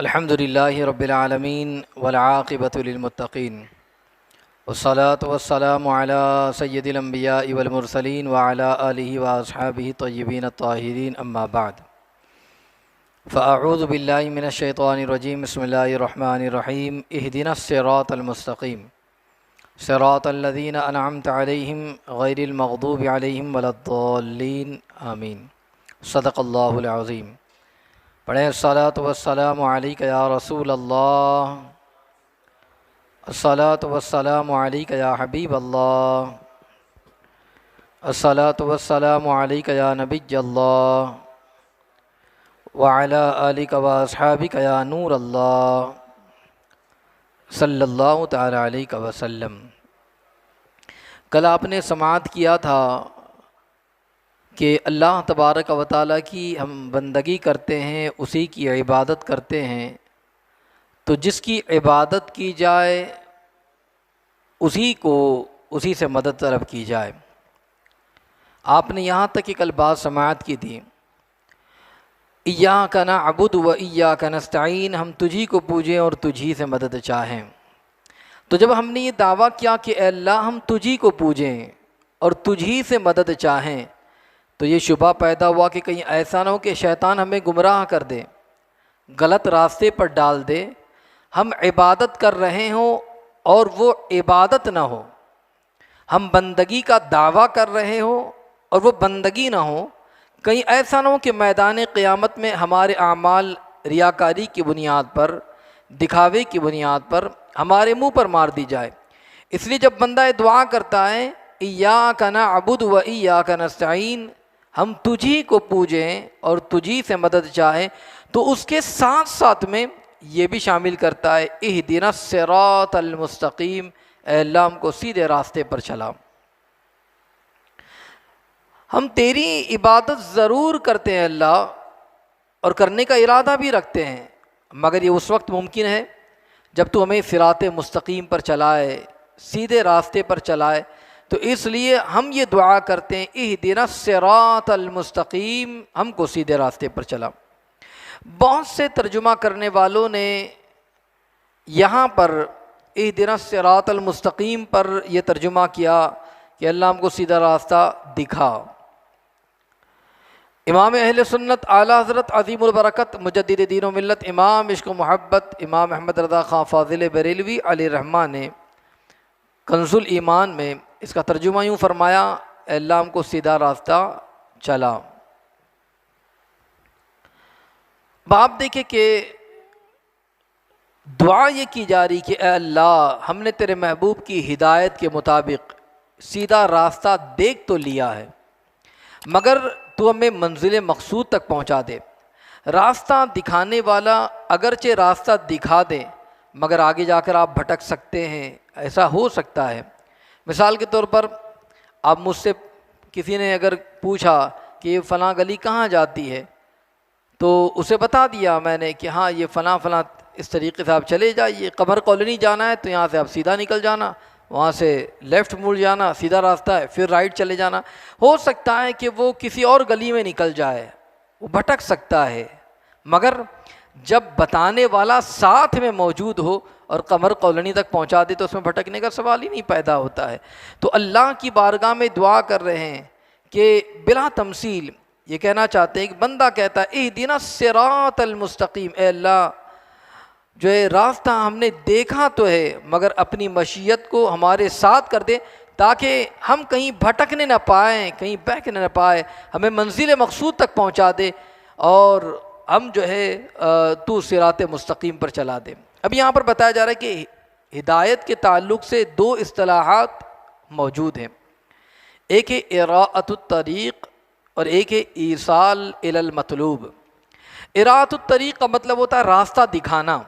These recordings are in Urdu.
الحمد للہ رب العالمین والعاقبۃ للمتقین والصلاة والسلام علی سید الانبیاء والمرسلین وعلی آلہ واصحابہ طیبین الطاہرین اما بعد فاعوذ باللہ من الشیطان الرجیم بسم اللہ الرحمن الرحیم اہدنا الصراط المستقیم صراط الذین انعمت علیہم غیر المغضوب علیہم ولا الضالین آمین۔ صدق اللہ العظیم۔ پڑھیں الصلاۃ والسلام علیک یا رسول اللہ، الصلاۃ والسلام علیک یا حبیب اللہ، الصلاۃ والسلام علیک یا نبی اللہ وعلی آلک واصحابک یا نور اللہ صلی اللہ تعالی علیہ وسلم۔ کل آپ نے سماعت کیا تھا کہ اللہ تبارک و تعالیٰ کی ہم بندگی کرتے ہیں، اسی کی عبادت کرتے ہیں، تو جس کی عبادت کی جائے اسی سے مدد طلب کی جائے۔ آپ نے یہاں تک ایک بات سماعت کی تھی، ایاک نعبد و ایاک نستعین، ہم تجھی کو پوجیں اور تجھی سے مدد چاہیں۔ تو جب ہم نے یہ دعویٰ کیا کہ اے اللہ ہم تجھی کو پوجیں اور تجھی سے مدد چاہیں، تو یہ شبہ پیدا ہوا کہ کہیں ایسا نہ ہو کہ شیطان ہمیں گمراہ کر دے، غلط راستے پر ڈال دے، ہم عبادت کر رہے ہوں اور وہ عبادت نہ ہو، ہم بندگی کا دعویٰ کر رہے ہوں اور وہ بندگی نہ ہو، کہیں ایسا نہ ہو کہ میدان قیامت میں ہمارے اعمال ریاکاری کی بنیاد پر، دکھاوے کی بنیاد پر ہمارے منہ پر مار دی جائے۔ اس لیے جب بندہ دعا کرتا ہے ایاک نعبد و ایاک نستعین، ہم تجھی کو پوجیں اور تجھی سے مدد چاہیں، تو اس کے ساتھ ساتھ میں یہ بھی شامل کرتا ہے اہدنا الصراط المستقیم، اے اللہ ہم کو سیدھے راستے پر چلا۔ ہم تیری عبادت ضرور کرتے ہیں اللہ، اور کرنے کا ارادہ بھی رکھتے ہیں، مگر یہ اس وقت ممکن ہے جب تو ہمیں صراط مستقیم پر چلائے، سیدھے راستے پر چلائے۔ تو اس لیے ہم یہ دعا کرتے ہیں اہدنا الصراط المستقیم، ہم کو سیدھے راستے پر چلا۔ بہت سے ترجمہ کرنے والوں نے یہاں پر اہدنا الصراط المستقیم پر یہ ترجمہ کیا کہ اللہ ہم کو سیدھا راستہ دکھا۔ امام اہل سنت اعلیٰ حضرت عظیم البرکت مجدد دین و ملت امام عشق و محبت امام احمد رضا خان فاضل بریلوی علیہ الرحمہ نے کنز الایمان میں اس کا ترجمہ یوں فرمایا، اے اللہ ہم کو سیدھا راستہ چلا۔ آپ دیکھیں کہ دعا یہ کی جا رہی کہ اے اللہ ہم نے تیرے محبوب کی ہدایت کے مطابق سیدھا راستہ دیکھ تو لیا ہے، مگر تو ہمیں منزل مقصود تک پہنچا دے۔ راستہ دکھانے والا اگرچہ راستہ دکھا دے، مگر آگے جا کر آپ بھٹک سکتے ہیں، ایسا ہو سکتا ہے۔ مثال کے طور پر آپ مجھ سے کسی نے اگر پوچھا کہ یہ فلاں گلی کہاں جاتی ہے، تو اسے بتا دیا میں نے کہ ہاں یہ فلاں فلاں اس طریقے سے آپ چلے جائیے، قمر کالونی جانا ہے تو یہاں سے آپ سیدھا نکل جانا، وہاں سے لیفٹ مڑ جانا، سیدھا راستہ ہے، پھر رائٹ چلے جانا۔ ہو سکتا ہے کہ وہ کسی اور گلی میں نکل جائے، وہ بھٹک سکتا ہے، مگر جب بتانے والا ساتھ میں موجود ہو اور قمر کالونی تک پہنچا دے تو اس میں بھٹکنے کا سوال ہی نہیں پیدا ہوتا ہے۔ تو اللہ کی بارگاہ میں دعا کر رہے ہیں کہ بلا تمثیل یہ کہنا چاہتے ہیں کہ بندہ کہتا ہے اہدنا الصراط المستقیم، اے اللہ جو ہے راستہ ہم نے دیکھا تو ہے، مگر اپنی مشیت کو ہمارے ساتھ کر دے تاکہ ہم کہیں بھٹکنے نہ پائیں، کہیں بہکنے نہ پائے، ہمیں منزل مقصود تک پہنچا دے اور ہم جو ہے تو صراط مستقیم پر چلا دے۔ اب یہاں پر بتایا جا رہا ہے کہ ہدایت کے تعلق سے دو اصطلاحات موجود ہیں، ایک ہے اراءۃ الطریق اور ایک ہے ایصال الی المطلوب۔ اراءۃ الطریق کا مطلب ہوتا ہے راستہ دکھانا،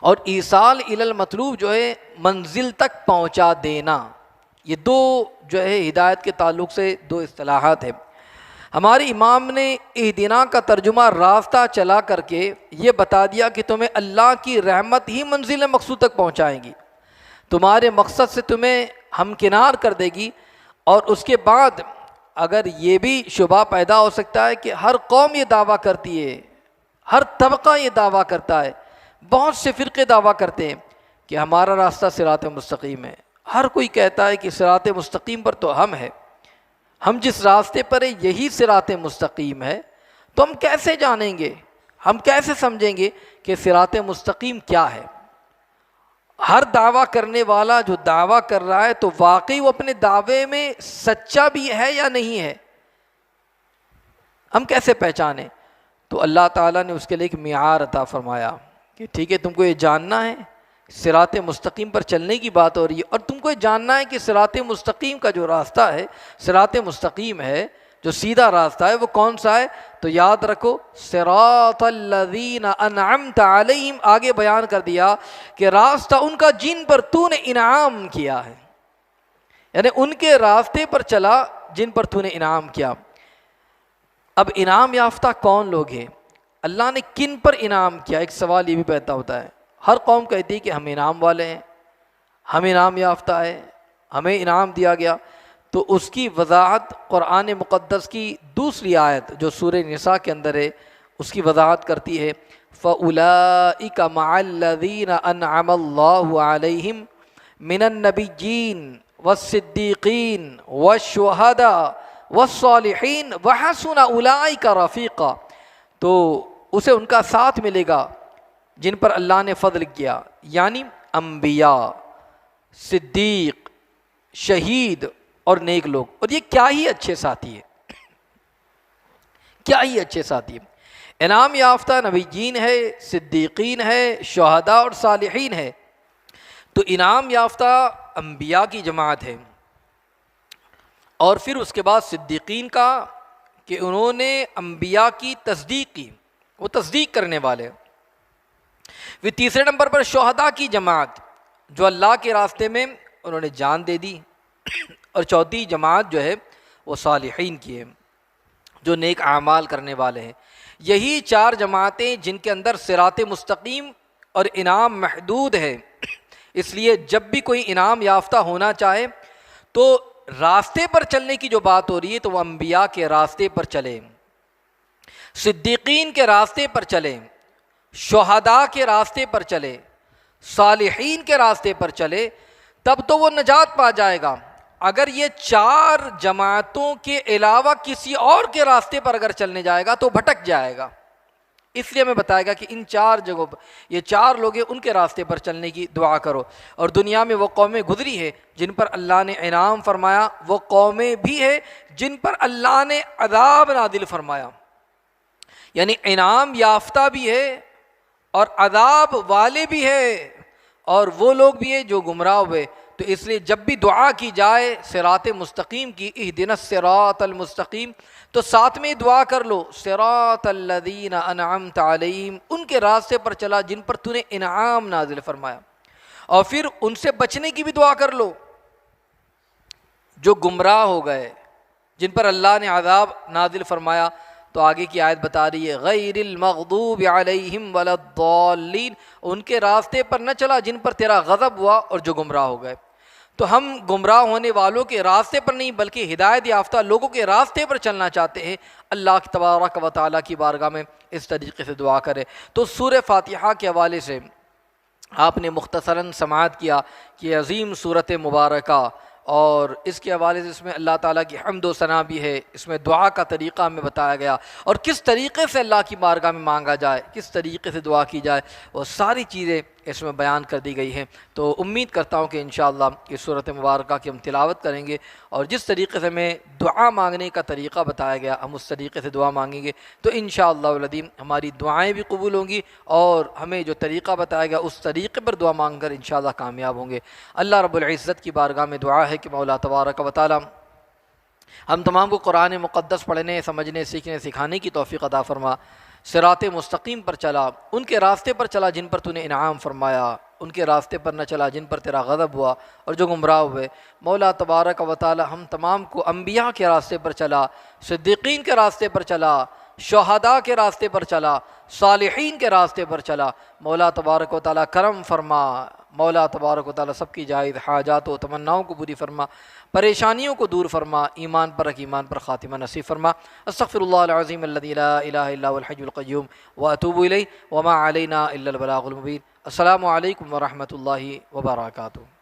اور ایصال الی المطلوب جو ہے منزل تک پہنچا دینا۔ یہ دو جو ہے ہدایت کے تعلق سے دو اصطلاحات ہیں۔ ہمارے امام نے اہدنا کا ترجمہ راستہ چلا کر کے یہ بتا دیا کہ تمہیں اللہ کی رحمت ہی منزل مقصود تک پہنچائیں گی، تمہارے مقصد سے تمہیں ہمکنار کر دے گی۔ اور اس کے بعد اگر یہ بھی شبہ پیدا ہو سکتا ہے کہ ہر قوم یہ دعویٰ کرتی ہے، ہر طبقہ یہ دعویٰ کرتا ہے، بہت سے فرقے دعویٰ کرتے ہیں کہ ہمارا راستہ صراط مستقیم ہے، ہر کوئی کہتا ہے کہ صراط مستقیم پر تو ہم ہیں، ہم جس راستے پر ہیں یہی صراط مستقیم ہے، تو ہم کیسے جانیں گے، ہم کیسے سمجھیں گے کہ صراط مستقیم کیا ہے؟ ہر دعویٰ کرنے والا جو دعویٰ کر رہا ہے تو واقعی وہ اپنے دعوے میں سچا بھی ہے یا نہیں ہے، ہم کیسے پہچانیں؟ تو اللہ تعالیٰ نے اس کے لیے ایک معیار عطا فرمایا کہ ٹھیک ہے، تم کو یہ جاننا ہے صراط مستقیم پر چلنے کی بات ہو رہی ہے، اور تم کو یہ جاننا ہے کہ صراط مستقیم کا جو راستہ ہے، صراط مستقیم ہے جو سیدھا راستہ ہے، وہ کون سا ہے؟ تو یاد رکھو، صراط الذین انعمت علیہم، آگے بیان کر دیا کہ راستہ ان کا جن پر تو نے انعام کیا ہے، یعنی ان کے راستے پر چلا جن پر تو نے انعام کیا۔ اب انعام یافتہ کون لوگ ہیں؟ اللہ نے کن پر انعام کیا؟ ایک سوال یہ بھی پیدا ہوتا ہے، ہر قوم کہتی ہے کہ ہم انعام والے ہیں، ہم انعام یافتہ ہے، ہمیں انعام دیا گیا۔ تو اس کی وضاحت قرآن مقدس کی دوسری آیت جو سورہ نساء کے اندر ہے اس کی وضاحت کرتی ہے، فَأُولَئِكَ مَعَ الَّذِينَ أَنْعَمَ اللَّهُ عَلَيْهِمْ مِنَ النَّبِيِّينَ وَالصِّدِّيقِينَ وَالشُّهَدَاءِ وَالصَّالِحِينَ وَحَسُنَ أُولَئِكَ رَفِيقًا، تو اسے ان کا ساتھ ملے گا جن پر اللہ نے فضل کیا، یعنی انبیاء، صدیق، شہید اور نیک لوگ۔ اور یہ کیا ہی اچھے ساتھی ہے، کیا ہی اچھے ساتھی ہے۔ انعام یافتہ نبیین ہے، صدیقین ہے، شہداء اور صالحین ہے۔ تو انعام یافتہ انبیاء کی جماعت ہے، اور پھر اس کے بعد صدیقین کا کہ انہوں نے انبیاء کی تصدیق کی، وہ تصدیق کرنے والے۔ پھر تیسرے نمبر پر شہداء کی جماعت جو اللہ کے راستے میں انہوں نے جان دے دی، اور چوتھی جماعت جو ہے وہ صالحین کی ہے جو نیک اعمال کرنے والے ہیں۔ یہی چار جماعتیں جن کے اندر صراط مستقیم اور انعام محدود ہے، اس لیے جب بھی کوئی انعام یافتہ ہونا چاہے تو راستے پر چلنے کی جو بات ہو رہی ہے تو وہ انبیاء کے راستے پر چلے، صدیقین کے راستے پر چلے، شہداء کے راستے پر چلے، صالحین کے راستے پر چلے، تب تو وہ نجات پا جائے گا۔ اگر یہ چار جماعتوں کے علاوہ کسی اور کے راستے پر اگر چلنے جائے گا تو بھٹک جائے گا، اس لیے ہمیں بتائے گا کہ ان چار جگہوں پر یہ چار لوگ ہیں، ان کے راستے پر چلنے کی دعا کرو۔ اور دنیا میں وہ قومیں گزری ہے جن پر اللہ نے انعام فرمایا، وہ قومیں بھی ہیں جن پر اللہ نے عذاب نازل فرمایا، یعنی انعام یافتہ بھی ہے اور عذاب والے بھی ہے، اور وہ لوگ بھی ہیں جو گمراہ ہوئے۔ تو اس لیے جب بھی دعا کی جائے صراط مستقیم کی، اہدنا الصراط المستقیم، تو ساتھ میں دعا کر لو صراط الذین انعمت علیہم، ان کے راستے پر چلا جن پر تو نے انعام نازل فرمایا، اور پھر ان سے بچنے کی بھی دعا کر لو جو گمراہ ہو گئے، جن پر اللہ نے عذاب نازل فرمایا۔ تو آگے کی آیت بتا رہی ہے غیر المغضوب علیہم ولا الضالین، ان کے راستے پر نہ چلا جن پر تیرا غضب ہوا اور جو گمراہ ہو گئے۔ تو ہم گمراہ ہونے والوں کے راستے پر نہیں بلکہ ہدایت یافتہ لوگوں کے راستے پر چلنا چاہتے ہیں۔ اللہ تبارک و تعالیٰ کی بارگاہ میں اس طریقے سے دعا کرے۔ تو سورہ فاتحہ کے حوالے سے آپ نے مختصراً سماعت کیا کہ عظیم صورت مبارکہ، اور اس کے حوالے سے اس میں اللہ تعالیٰ کی حمد و ثنا بھی ہے، اس میں دعا کا طریقہ ہمیں بتایا گیا، اور کس طریقے سے اللہ کی بارگاہ میں مانگا جائے، کس طریقے سے دعا کی جائے، وہ ساری چیزیں اس میں بیان کر دی گئی ہیں۔ تو امید کرتا ہوں کہ انشاءاللہ اس صورت مبارکہ کی ہم تلاوت کریں گے، اور جس طریقے سے ہمیں دعا مانگنے کا طریقہ بتایا گیا ہم اس طریقے سے دعا مانگیں گے تو انشاءاللہ العظیم ہماری دعائیں بھی قبول ہوں گی، اور ہمیں جو طریقہ بتایا گیا اس طریقے پر دعا مانگ کر انشاءاللہ کامیاب ہوں گے۔ اللہ رب العزت کی بارگاہ میں دعا ہے کہ مولا تبارک و تعالی ہم تمام کو قرآن مقدس پڑھنے، سمجھنے، سیکھنے، سکھانے کی توفیق عطا فرما۔ صراط مستقیم پر چلا، ان کے راستے پر چلا جن پر تو نے انعام فرمایا، ان کے راستے پر نہ چلا جن پر تیرا غضب ہوا اور جو گمراہ ہوئے۔ مولا تبارک و تعالی ہم تمام کو انبیاء کے راستے پر چلا، صدیقین کے راستے پر چلا، شہداء کے راستے پر چلا، صالحین کے راستے پر چلا۔ مولا تبارک و تعالی کرم فرما، مولا تبارک و تعالیٰ سب کی جائز حاجات و تمناؤں کو پوری فرما، پریشانیوں کو دور فرما، ایمان پر رکھ، ایمان پر خاتمہ نصیب فرما۔ استغفر اللہ العظیم الذی لا الہ الا هو الحی القیوم واتوب الیہ وما علینا الا البلاغ المبین۔ السلام علیکم ورحمۃ اللہ وبرکاتہ۔